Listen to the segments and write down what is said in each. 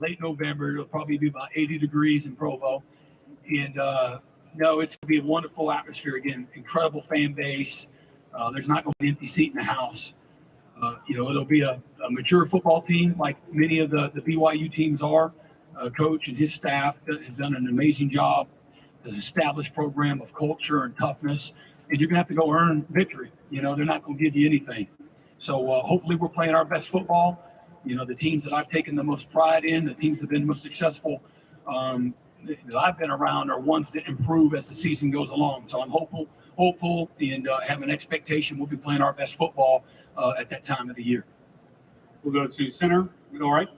late November. It'll probably be about 80 degrees in Provo. And no, it's going to be a wonderful atmosphere again. Incredible fan base. There's not going to be an empty seat in the house. It'll be a mature football team like many of the BYU teams are. Coach and his staff has done an amazing job. It's an established program of culture and toughness, and you're going to have to go earn victory. They're not going to give you anything. So hopefully we're playing our best football. The teams that I've taken the most pride in, the teams that have been most successful that I've been around are ones that improve as the season goes along. So I'm hopeful, and have an expectation we'll be playing our best football at that time of the year. We'll go to center. All right.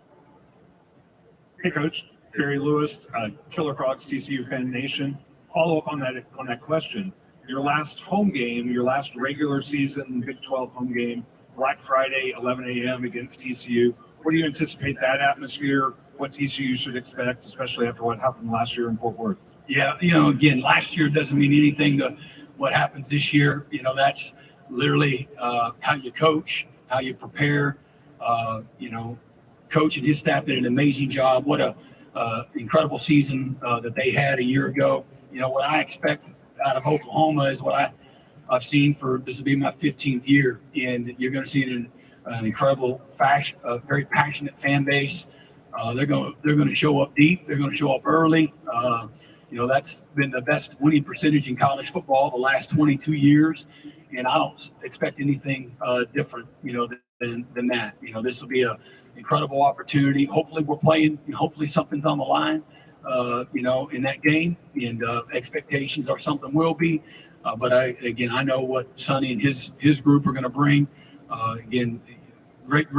Hey, Coach. Gary Lewis, Killer Frogs, TCU Fan Nation. Follow up on that question. Your last home game, your last regular season Big 12 home game, Black Friday, 11 a.m. against TCU. What do you anticipate that atmosphere? What TCU should expect, especially after what happened last year in Fort Worth? Yeah, again, last year doesn't mean anything to what happens this year. That's literally how you coach, how you prepare. Coach and his staff did an amazing job. What a incredible season that they had a year ago. What I expect out of Oklahoma is what I've seen this will be my 15th year, and you're going to see it in an incredible fashion, a very passionate fan base. They're going to show up deep. They're going to show up early. That's been the best winning percentage in college football the last 22 years, and I don't expect anything different, than that. This will be an incredible opportunity. Hopefully, we're playing. Hopefully, something's on the line, in that game, and expectations are something will be. But I know what Sonny and his group are going to bring. Again, great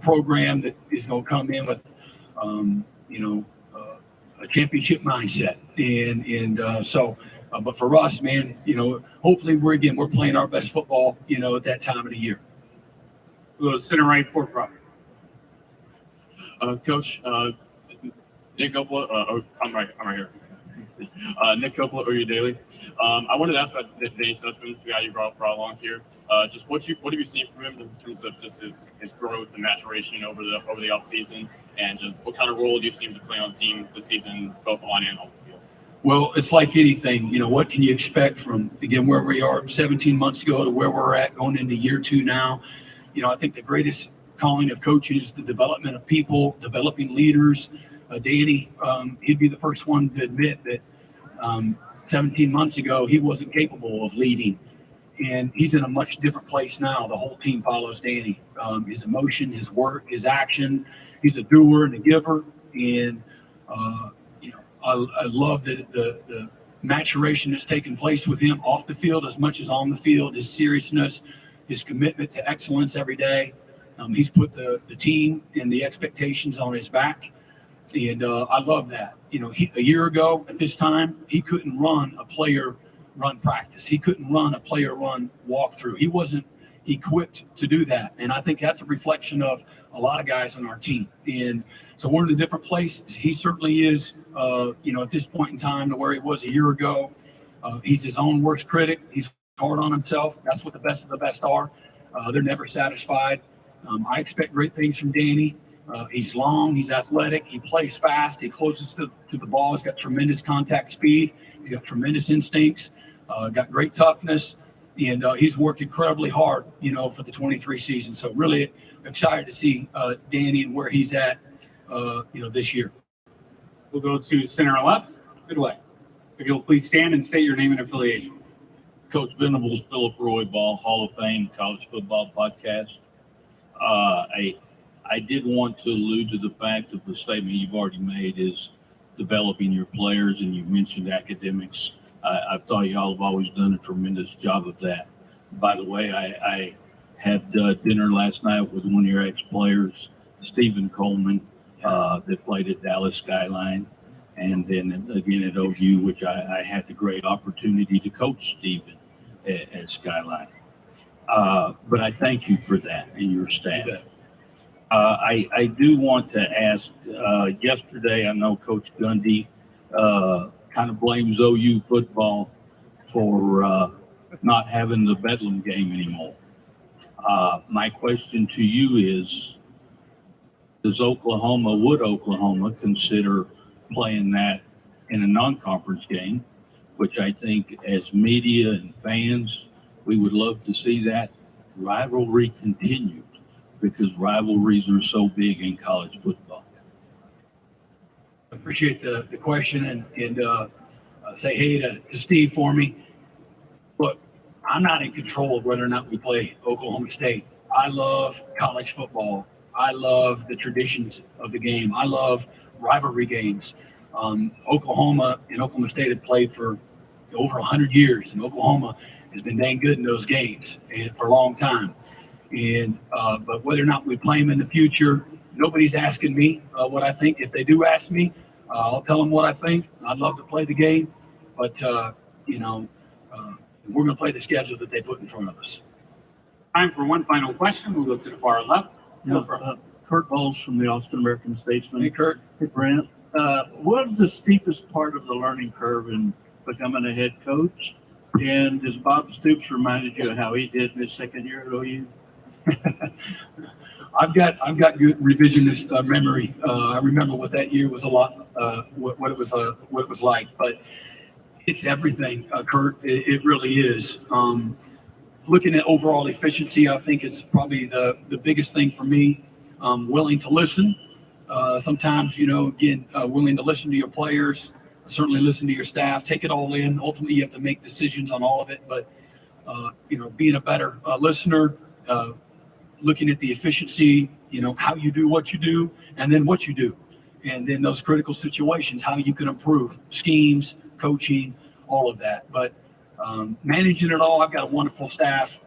program that is going to come in with, a championship mindset, but for us, man, hopefully we're playing our best football, at that time of the year. We'll go center right, forefront. Coach, Nick Coppola, I'm right here. Nick Coppola, OU Daily. I wanted to ask about Danny Sussman, the guy you brought along here. Just what have you seen from him in terms of just his growth and maturation over the offseason, and just what kind of role do you see him to play on the team this season, both on and off the field? Well, it's like anything. What can you expect from, again, where we are 17 months ago to where we're at going into year 2 now? I think the greatest calling of coaching is the development of people, developing leaders. Danny, he'd be the first one to admit that 17 months ago, he wasn't capable of leading. And he's in a much different place now. The whole team follows Danny. His emotion, his work, his action. He's a doer and a giver. And, I love the maturation that's taken place with him off the field as much as on the field, his seriousness, his commitment to excellence every day. He's put the team and the expectations on his back. And I love that. A year ago at this time, he couldn't run a player run practice. He couldn't run a player run walkthrough. He wasn't equipped to do that. And I think that's a reflection of a lot of guys on our team. And so we're in a different place. He certainly is, at this point in time to where he was a year ago. He's his own worst critic. He's hard on himself. That's what the best of the best are. They're never satisfied. I expect great things from Danny. He's long, he's athletic, he plays fast, he closes to the ball, he's got tremendous contact speed, he's got tremendous instincts, got great toughness, and he's worked incredibly hard, for the 23 season. So really excited to see Danny and where he's at, this year. We'll go to center left. Good way. If you'll please stand and state your name and affiliation. Coach Venables, Philip Roybal, Hall of Fame College Football Podcast. I did want to allude to the fact of the statement you've already made is developing your players, and you mentioned academics. I thought y'all have always done a tremendous job of that. By the way, I had dinner last night with one of your ex-players, Stephen Coleman, that played at Dallas Skyline, and then again at OU, which I had the great opportunity to coach Stephen at Skyline. But I thank you for that and your staff. I do want to ask, yesterday I know Coach Gundy kind of blames OU football for not having the Bedlam game anymore. My question to you is, would Oklahoma consider playing that in a non-conference game, which I think as media and fans, we would love to see that rivalry continued because rivalries are so big in college football. Appreciate the question and say hey to Steve for me. Look, I'm not in control of whether or not we play Oklahoma State. I love college football. I love the traditions of the game. I love rivalry games. Oklahoma and Oklahoma State have played for over 100 years, and Oklahoma has been dang good in those games and for a long time. And but whether or not we play them in the future, nobody's asking me what I think. If they do ask me, I'll tell them what I think. I'd love to play the game, but we're going to play the schedule that they put in front of us. Time for one final question. We'll go to the far left. Kurt Bowles from the Austin American Statesman. Hey, Kurt. Hey, Brent. What is the steepest part of the learning curve in becoming a head coach? And has Bob Stoops reminded you of how he did in his second year at OU? I've got good revisionist memory. I remember what that year was a lot, what it was like. But it's everything, Kurt. It really is. Looking at overall efficiency, I think is probably the biggest thing for me. Willing to listen. Sometimes, willing to listen to your players. Certainly listen to your staff. Take it all in. Ultimately, you have to make decisions on all of it. But being a better listener. Looking at the efficiency, how you do what you do, and then what you do. And then those critical situations, how you can improve, schemes, coaching, all of that. But managing it all, I've got a wonderful staff.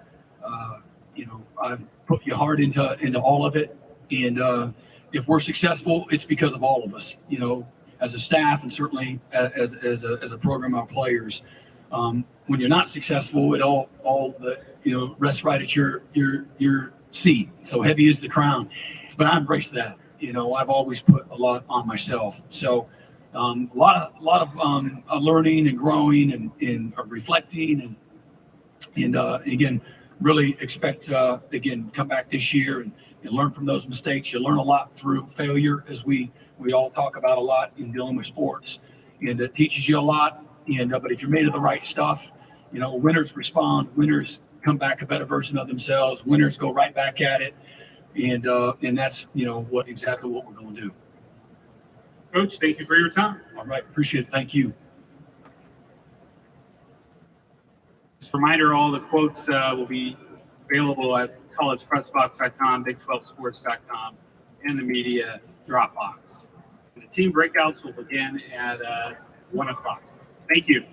I've put your heart into all of it. And if we're successful, it's because of all of us, as a staff and certainly as a program of players. When you're not successful, it all rests right at your seat. So heavy is the crown, but I embrace that. I've always put a lot on myself. So a lot of learning and growing and reflecting and again, really expect again come back this year and learn from those mistakes. You learn a lot through failure, as we all talk about a lot in dealing with sports, and it teaches you a lot. And but if you're made of the right stuff, winners respond. Winners come back a better version of themselves. Winners go right back at it, and that's exactly what we're going to do. Coach, thank you for your time. All right, appreciate it. Thank you. Just a reminder, all the quotes will be available at collegepressbox.com, Big12sports.com, and the media Dropbox. And the team breakouts will begin at 1 o'clock. Thank you.